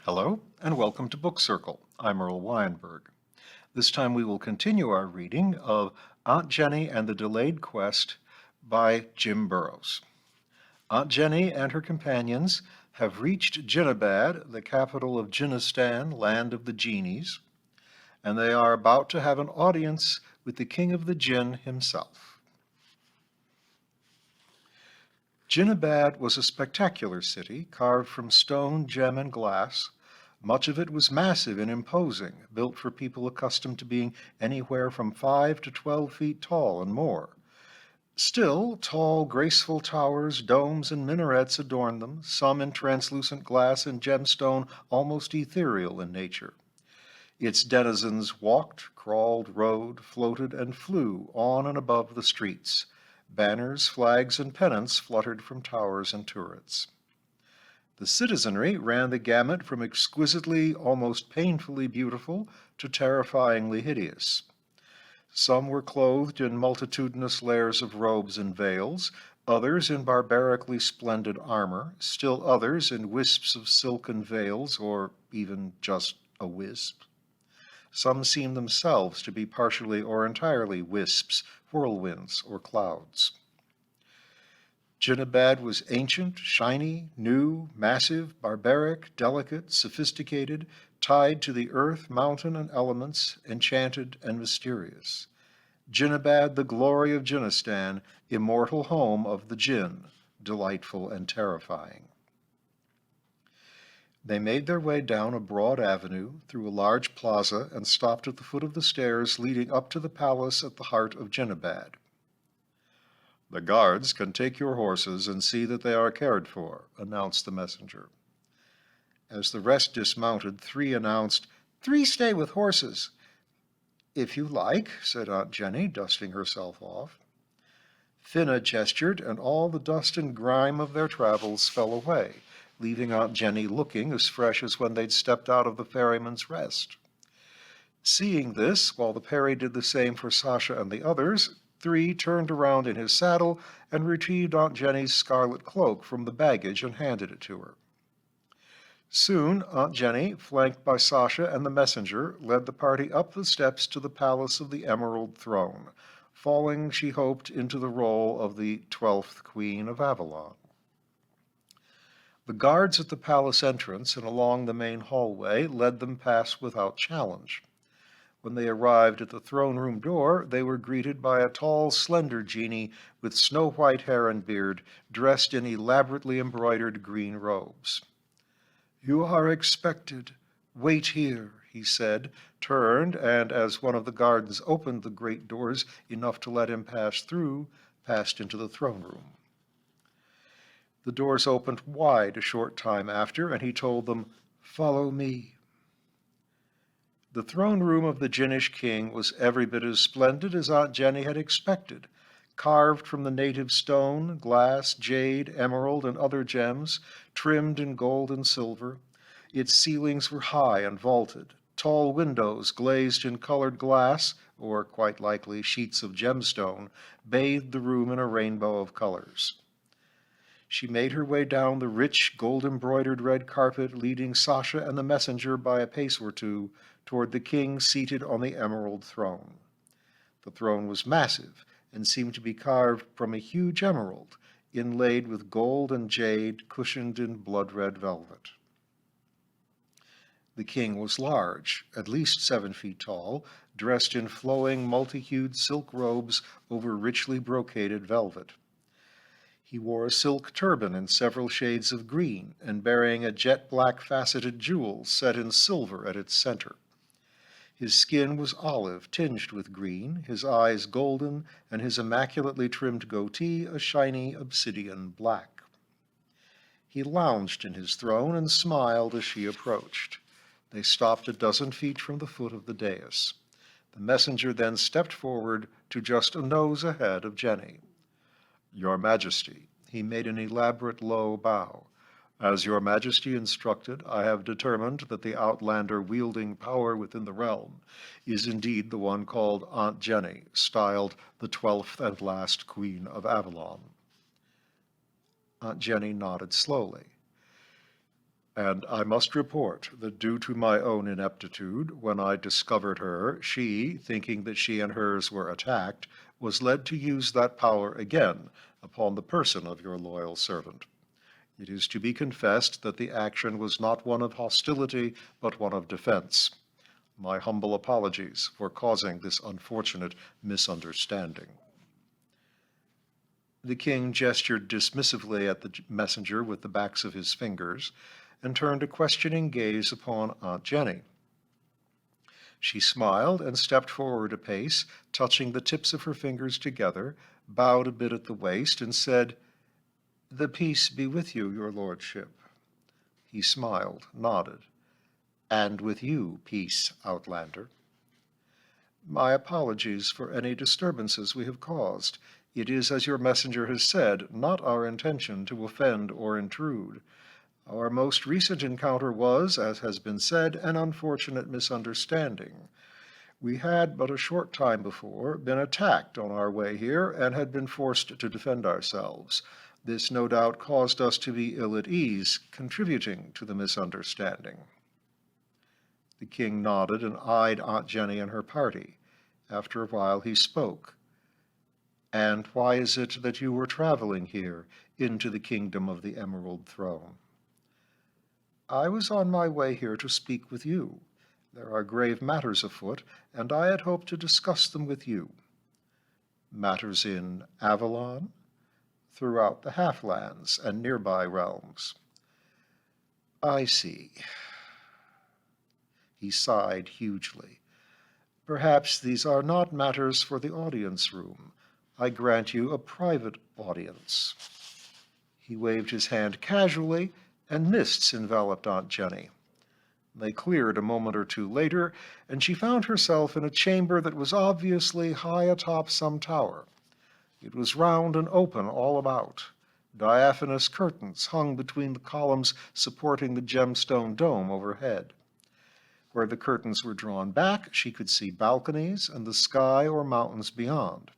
Hello, and welcome to Book Circle. I'm Earl Weinberg. This time we will continue our reading of Aunt Jenny and the Delayed Quest by Jim Burroughs. Aunt Jenny and her companions have reached Jinnabad, the capital of Jinnistan, land of the genies, and they are about to have an audience with the king of the Jinn himself. Jinnabad was a spectacular city, carved from stone, gem, and glass. Much of it was massive and imposing, built for people accustomed to being anywhere from 5 to 12 feet tall and more. Still, tall, graceful towers, domes, and minarets adorn them, some in translucent glass and gemstone, almost ethereal in nature. Its denizens walked, crawled, rode, floated, and flew on and above the streets. Banners, flags, and pennants fluttered from towers and turrets. The citizenry ran the gamut from exquisitely, almost painfully beautiful to terrifyingly hideous. Some were clothed in multitudinous layers of robes and veils, others in barbarically splendid armor, still others in wisps of silken veils, or even just a wisp. Some seemed themselves to be partially or entirely wisps, whirlwinds, or clouds. Jinnabad was ancient, shiny, new, massive, barbaric, delicate, sophisticated, tied to the earth, mountain, and elements, enchanted and mysterious. Jinnabad, the glory of Jinnistan, immortal home of the Djinn, delightful and terrifying. They made their way down a broad avenue, through a large plaza, and stopped at the foot of the stairs leading up to the palace at the heart of Jinnabad. "The guards can take your horses and see that they are cared for," announced the messenger. As the rest dismounted, 3 announced, "3 stay with horses." "If you like," said Aunt Jenny, dusting herself off. Finna gestured, and all the dust and grime of their travels fell away, leaving Aunt Jenny looking as fresh as when they'd stepped out of the Ferryman's Rest. Seeing this, while the Peri did the same for Sasha and the others, 3 turned around in his saddle and retrieved Aunt Jenny's scarlet cloak from the baggage and handed it to her. Soon, Aunt Jenny, flanked by Sasha and the messenger, led the party up the steps to the palace of the Emerald Throne, falling, she hoped, into the role of the 12th Queen of Avalon. The guards at the palace entrance and along the main hallway led them past without challenge. When they arrived at the throne room door, they were greeted by a tall, slender genie with snow-white hair and beard, dressed in elaborately embroidered green robes. "You are expected. Wait here," he said, turned, and as one of the guards opened the great doors enough to let him pass through, passed into the throne room. The doors opened wide a short time after, and he told them, "Follow me." The throne room of the Jinnish king was every bit as splendid as Aunt Jenny had expected, carved from the native stone, glass, jade, emerald, and other gems, trimmed in gold and silver. Its ceilings were high and vaulted. Tall windows, glazed in colored glass, or quite likely sheets of gemstone, bathed the room in a rainbow of colors. She made her way down the rich, gold-embroidered red carpet, leading Sasha and the messenger by a pace or 2 toward the king seated on the emerald throne. The throne was massive and seemed to be carved from a huge emerald, inlaid with gold and jade, cushioned in blood-red velvet. The king was large, at least 7 feet tall, dressed in flowing, multi-hued silk robes over richly brocaded velvet. He wore a silk turban in several shades of green and bearing a jet-black faceted jewel set in silver at its center. His skin was olive, tinged with green, his eyes golden, and his immaculately trimmed goatee a shiny obsidian black. He lounged in his throne and smiled as she approached. They stopped a dozen feet from the foot of the dais. The messenger then stepped forward to just a nose ahead of Jenny. "Your Majesty," he made an elaborate low bow. "As your Majesty instructed, I have determined that the outlander wielding power within the realm is indeed the one called Aunt Jenny, styled the 12th and last Queen of Avalon." Aunt Jenny nodded slowly. And I must report that due to my own ineptitude, when I discovered her, she, thinking that she and hers were attacked, was led to use that power again upon the person of your loyal servant. It is to be confessed that the action was not one of hostility, but one of defense. My humble apologies for causing this unfortunate misunderstanding. The king gestured dismissively at the messenger with the backs of his fingers, and turned a questioning gaze upon Aunt Jenny. She smiled and stepped forward a pace, touching the tips of her fingers together, bowed a bit at the waist, and said, "The peace be with you, your lordship." He smiled, nodded. "And with you, peace, Outlander." "My apologies for any disturbances we have caused. It is, as your messenger has said, not our intention to offend or intrude. Our most recent encounter was, as has been said, an unfortunate misunderstanding. We had, but a short time before, been attacked on our way here and had been forced to defend ourselves. This no doubt caused us to be ill at ease, contributing to the misunderstanding." The king nodded and eyed Aunt Jenny and her party. After a while he spoke. "And why is it that you were traveling here, into the kingdom of the Emerald Throne?" "I was on my way here to speak with you. There are grave matters afoot, and I had hoped to discuss them with you." "Matters in Avalon?" "Throughout the Halflands and nearby realms." "I see." He sighed hugely. "Perhaps these are not matters for the audience room. I grant you a private audience." He waved his hand casually, and mists enveloped Aunt Jenny. They cleared a moment or two later, and she found herself in a chamber that was obviously high atop some tower. It was round and open all about. Diaphanous curtains hung between the columns supporting the gemstone dome overhead. Where the curtains were drawn back, she could see balconies and the sky or mountains beyond.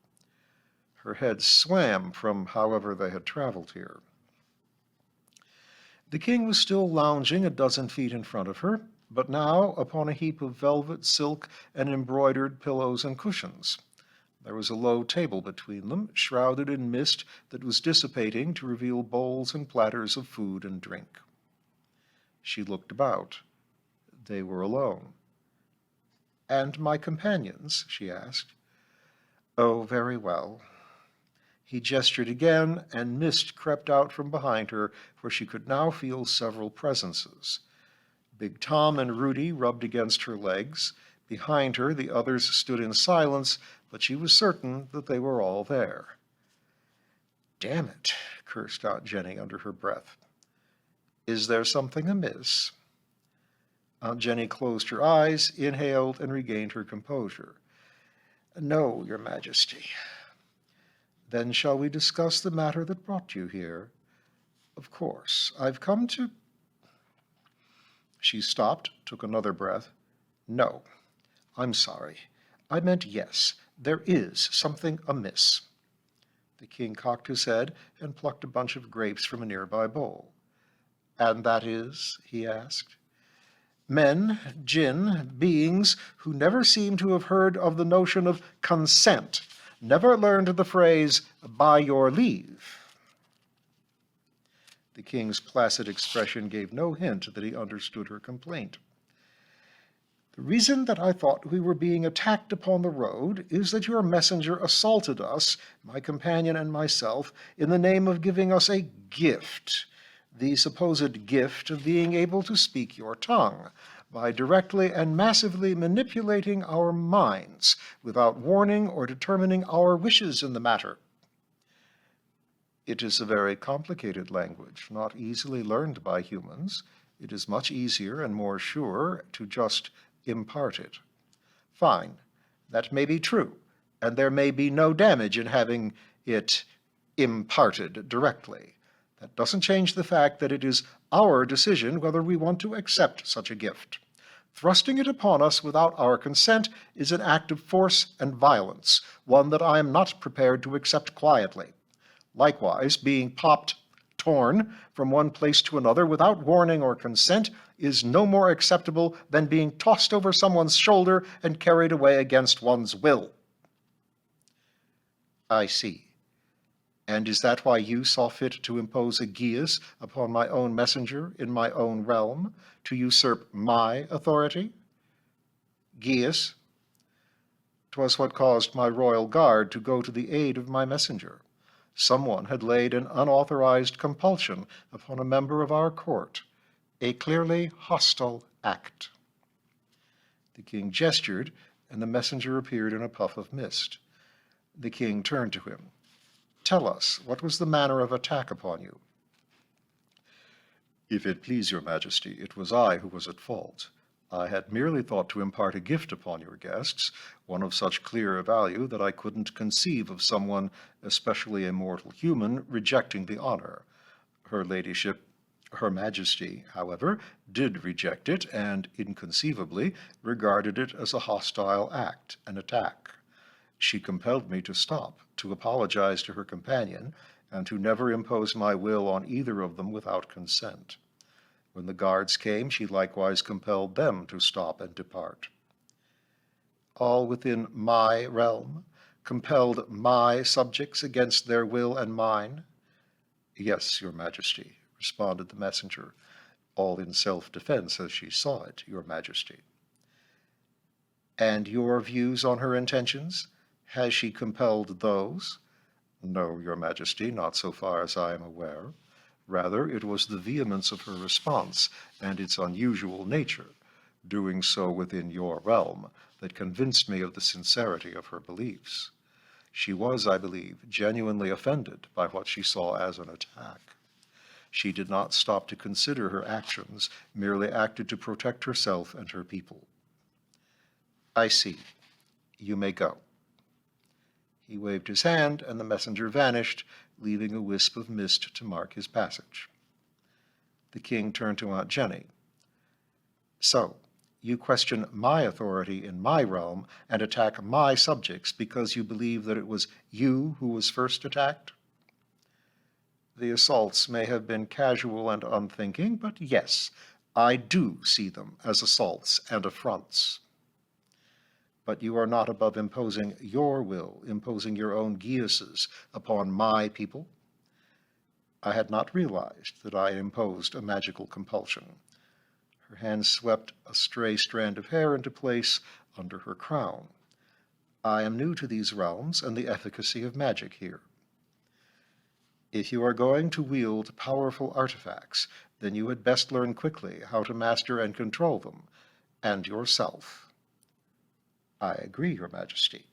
Her head swam from however they had traveled here. The king was still lounging a dozen feet in front of her, but now upon a heap of velvet, silk, and embroidered pillows and cushions. There was a low table between them, shrouded in mist that was dissipating to reveal bowls and platters of food and drink. She looked about. They were alone. "And my companions?" she asked. "Oh, very well." He gestured again, and mist crept out from behind her, where she could now feel several presences. Big Tom and Rudy rubbed against her legs. Behind her, the others stood in silence, but she was certain that they were all there. "Damn it," cursed Aunt Jenny under her breath. "Is there something amiss?" Aunt Jenny closed her eyes, inhaled, and regained her composure. "No, Your Majesty." "Then shall we discuss the matter that brought you here?" "Of course. I've come to—" She stopped, took another breath. "No, I'm sorry. I meant yes. There is something amiss." The king cocked his head and plucked a bunch of grapes from a nearby bowl. "And that is?" he asked. "Men, Djinn, beings who never seem to have heard of the notion of consent, never learned the phrase, 'by your leave.'" The king's placid expression gave no hint that he understood her complaint. "The reason that I thought we were being attacked upon the road is that your messenger assaulted us, my companion and myself, in the name of giving us a gift, the supposed gift of being able to speak your tongue, by directly and massively manipulating our minds without warning or determining our wishes in the matter." "It is a very complicated language, not easily learned by humans. It is much easier and more sure to just impart it." "Fine. That may be true, and there may be no damage in having it imparted directly. That doesn't change the fact that it is our decision whether we want to accept such a gift. Thrusting it upon us without our consent is an act of force and violence, one that I am not prepared to accept quietly. Likewise, being popped torn from one place to another without warning or consent is no more acceptable than being tossed over someone's shoulder and carried away against one's will." "I see. And is that why you saw fit to impose a geas upon my own messenger in my own realm, to usurp my authority?" "Geas? 'Twas what caused my royal guard to go to the aid of my messenger. Someone had laid an unauthorized compulsion upon a member of our court, a clearly hostile act." The king gestured, and the messenger appeared in a puff of mist. The king turned to him. "Tell us, what was the manner of attack upon you?" "If it please your majesty, it was I who was at fault. I had merely thought to impart a gift upon your guests, one of such clear value that I couldn't conceive of someone, especially a mortal human, rejecting the honor. Her ladyship, her majesty, however, did reject it, and inconceivably regarded it as a hostile act, an attack. She compelled me to stop, to apologize to her companion, and to never impose my will on either of them without consent. When the guards came, she likewise compelled them to stop and depart." "All within my realm? Compelled my subjects against their will and mine?" "Yes, your majesty," responded the messenger. "All in self-defense as she saw it, your majesty." "And your views on her intentions? Has she compelled those?" "No, your majesty, not so far as I am aware. Rather, it was the vehemence of her response and its unusual nature, doing so within your realm, that convinced me of the sincerity of her beliefs. She was, I believe, genuinely offended by what she saw as an attack. She did not stop to consider her actions, merely acted to protect herself and her people." "I see. You may go." He waved his hand, and the messenger vanished, leaving a wisp of mist to mark his passage. The king turned to Aunt Jenny. "So, you question my authority in my realm and attack my subjects because you believe that it was you who was first attacked?" "The assaults may have been casual and unthinking, but yes, I do see them as assaults and affronts." "But you are not above imposing your will, imposing your own geases upon my people?" "I had not realized that I imposed a magical compulsion." Her hand swept a stray strand of hair into place under her crown. "I am new to these realms and the efficacy of magic here." "If you are going to wield powerful artifacts, then you had best learn quickly how to master and control them, and yourself." "I agree, your majesty."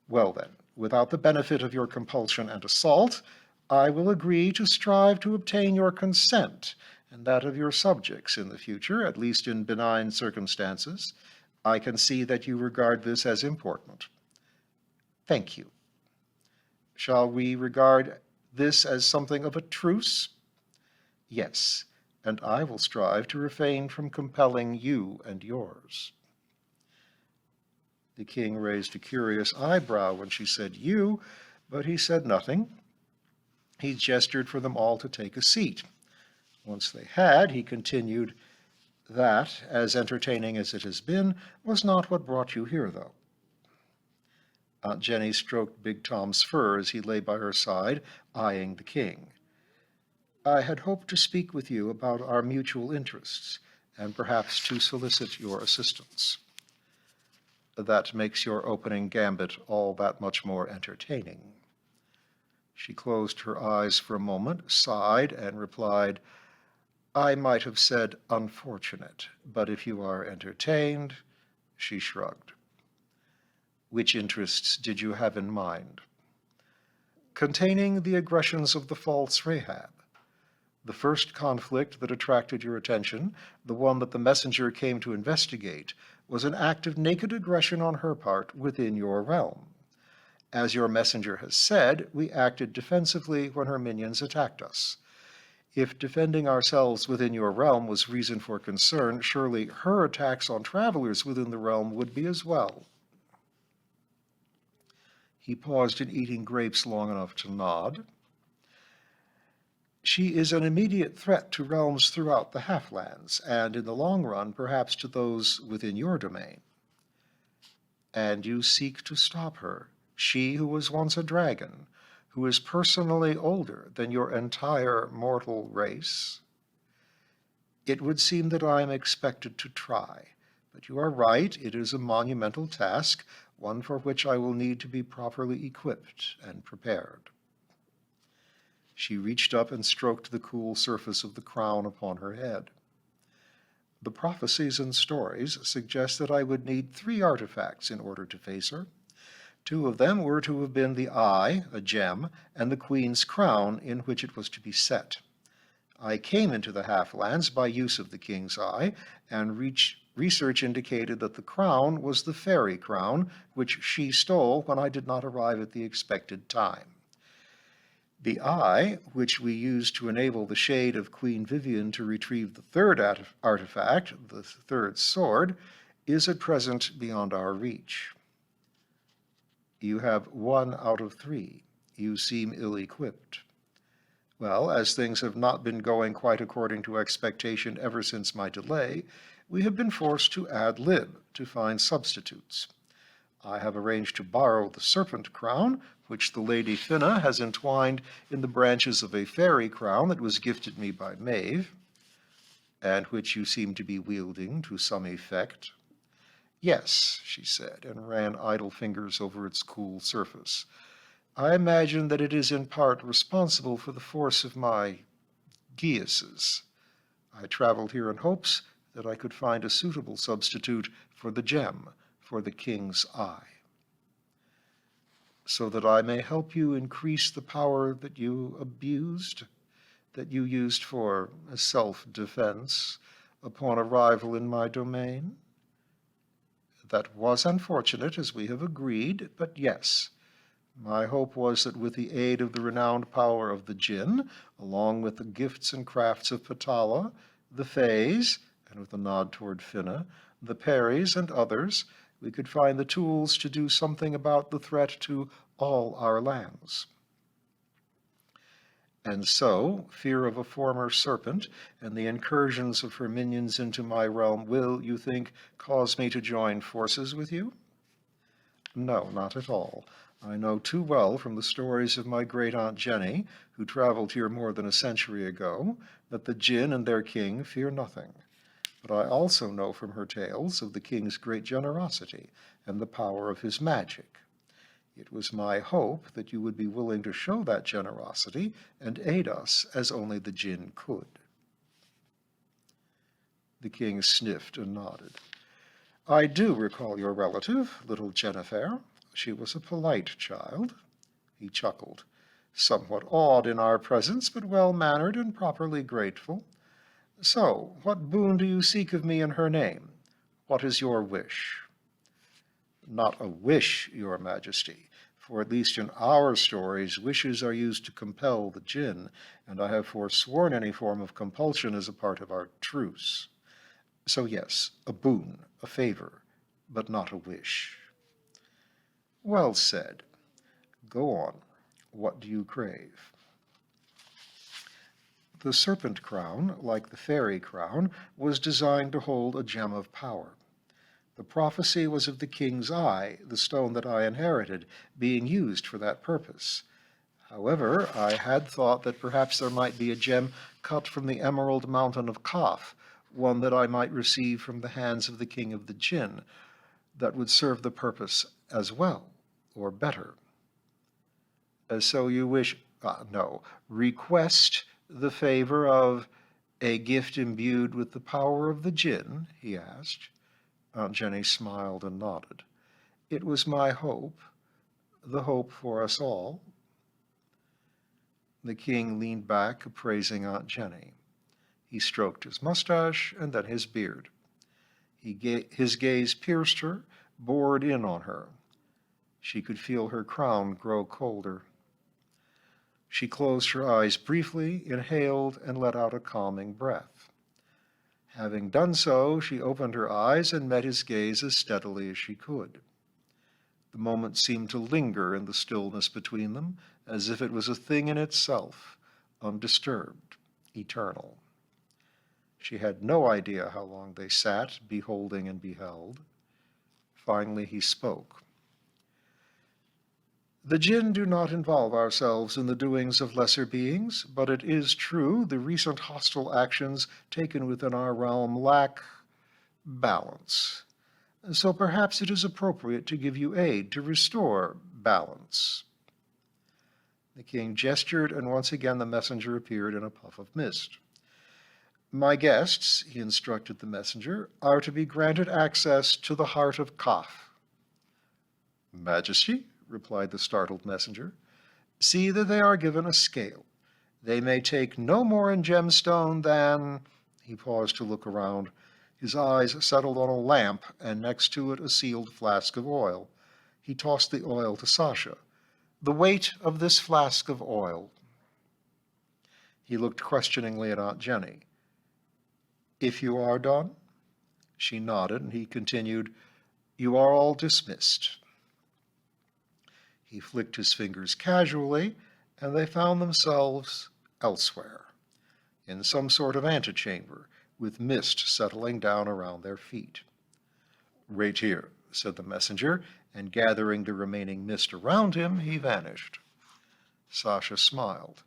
"Well then, without the benefit of your compulsion and assault, I will agree to strive to obtain your consent and that of your subjects in the future, at least in benign circumstances. I can see that you regard this as important." "Thank you." "Shall we regard this as something of a truce?" "Yes, and I will strive to refrain from compelling you and yours." The king raised a curious eyebrow when she said "you," but he said nothing. He gestured for them all to take a seat. Once they had, he continued, "That, as entertaining as it has been, was not what brought you here, though." Aunt Jenny stroked Big Tom's fur as he lay by her side, eyeing the king. "I had hoped to speak with you about our mutual interests, and perhaps to solicit your assistance." "That makes your opening gambit all that much more entertaining." She closed her eyes for a moment, sighed, and replied, "I might have said unfortunate, but if you are entertained—" She shrugged. "Which interests did you have in mind?" "Containing the aggressions of the false Rahab. The first conflict that attracted your attention, the one that the messenger came to investigate, was an act of naked aggression on her part within your realm. As your messenger has said, we acted defensively when her minions attacked us. If defending ourselves within your realm was reason for concern, surely her attacks on travelers within the realm would be as well." He paused in eating grapes long enough to nod. She is an immediate threat to realms throughout the Halflands, and in the long run, perhaps to those within your domain. And you seek to stop her, she who was once a dragon, who is personally older than your entire mortal race? It would seem that I am expected to try, but you are right, it is a monumental task, one for which I will need to be properly equipped and prepared. She reached up and stroked the cool surface of the crown upon her head. The prophecies and stories suggest that I would need 3 artifacts in order to face her. 2 of them were to have been the eye, a gem, and the queen's crown in which it was to be set. I came into the Halflands by use of the king's eye, and research indicated that the crown was the fairy crown, which she stole when I did not arrive at the expected time. The eye, which we used to enable the shade of Queen Vivian to retrieve the 3rd artifact, the 3rd sword, is at present beyond our reach. You have 1 out of 3. You seem ill-equipped. Well, as things have not been going quite according to expectation ever since my delay, we have been forced to ad lib to find substitutes. I have arranged to borrow the serpent crown, which the Lady Finna has entwined in the branches of a fairy crown that was gifted me by Maeve, and which you seem to be wielding to some effect. Yes, she said, and ran idle fingers over its cool surface. I imagine that it is in part responsible for the force of my geases. I traveled here in hopes that I could find a suitable substitute for the gem, for the king's eye, so that I may help you increase the power that you abused, that you used for self-defense upon arrival in my domain. That was unfortunate, as we have agreed, but yes, my hope was that with the aid of the renowned power of the Djinn, along with the gifts and crafts of Patala, the Fays, and with a nod toward Finna, the Perrys and others, we could find the tools to do something about the threat to all our lands. And so, fear of a former serpent and the incursions of her minions into my realm will, you think, cause me to join forces with you? No, not at all. I know too well from the stories of my great-aunt Jenny, who traveled here more than a century ago, that the Djinn and their king fear nothing. But I also know from her tales of the king's great generosity and the power of his magic. It was my hope that you would be willing to show that generosity and aid us as only the Djinn could. The king sniffed and nodded. I do recall your relative, little Jennifer. She was a polite child. He chuckled. Somewhat awed in our presence, but well-mannered and properly grateful. So, what boon do you seek of me in her name? What is your wish? Not a wish, your majesty, for at least in our stories, wishes are used to compel the Djinn, and I have forsworn any form of compulsion as a part of our truce. So yes, a boon, a favor, but not a wish. Well said. Go on. What do you crave? The serpent crown, like the fairy crown, was designed to hold a gem of power. The prophecy was of the king's eye, the stone that I inherited, being used for that purpose. However, I had thought that perhaps there might be a gem cut from the emerald mountain of Kaf, one that I might receive from the hands of the king of the Djinn, that would serve the purpose as well, or better. So you wish, request the favor of a gift imbued with the power of the Djinn, he asked. Aunt Jenny smiled and nodded. It was my hope, the hope for us all. The king leaned back, appraising Aunt Jenny. He stroked his mustache and then his beard. His gaze pierced her, bored in on her. She could feel her crown grow colder. She closed her eyes briefly, inhaled, and let out a calming breath. Having done so, she opened her eyes and met his gaze as steadily as she could. The moment seemed to linger in the stillness between them, as if it was a thing in itself, undisturbed, eternal. She had no idea how long they sat, beholding and beheld. Finally he spoke. The Djinn do not involve ourselves in the doings of lesser beings, but it is true the recent hostile actions taken within our realm lack balance. So perhaps it is appropriate to give you aid to restore balance. The king gestured, and once again the messenger appeared in a puff of mist. My guests, he instructed the messenger, are to be granted access to the heart of Kaf. Majesty, replied the startled messenger, see that they are given a scale. They may take no more in gemstone than... He paused to look around. His eyes settled on a lamp, and next to it a sealed flask of oil. He tossed the oil to Sasha. The weight of this flask of oil. He looked questioningly at Aunt Jenny. If you are done? She nodded, and he continued, you are all dismissed. He flicked his fingers casually, and they found themselves elsewhere, in some sort of antechamber, with mist settling down around their feet. Right here, said the messenger, and gathering the remaining mist around him, he vanished. Sasha smiled.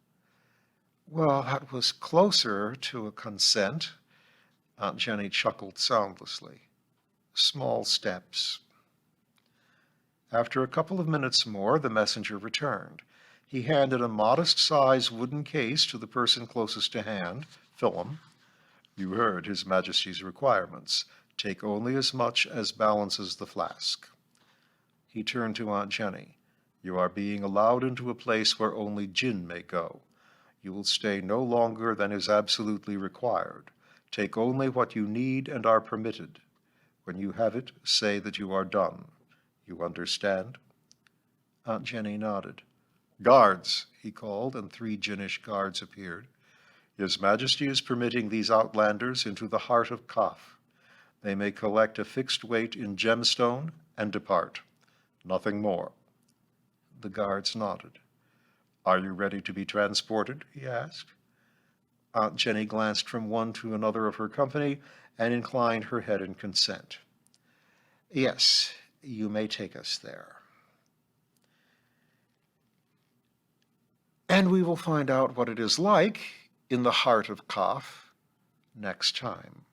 Well, that was closer to a consent. Aunt Jenny chuckled soundlessly. Small steps. After a couple of minutes more, the messenger returned. He handed a modest-sized wooden case to the person closest to hand, Philum. You heard His Majesty's requirements. Take only as much as balances the flask. He turned to Aunt Jenny. You are being allowed into a place where only Djinn may go. You will stay no longer than is absolutely required. Take only what you need and are permitted. When you have it, say that you are done. You understand? Aunt Jenny nodded. Guards, he called, and 3 Djinnish guards appeared. His Majesty is permitting these outlanders into the heart of Kaf. They may collect a fixed weight in gemstone and depart. Nothing more. The guards nodded. Are you ready to be transported? He asked. Aunt Jenny glanced from one to another of her company and inclined her head in consent. Yes, you may take us there. And we will find out what it is like in the heart of Kaf next time.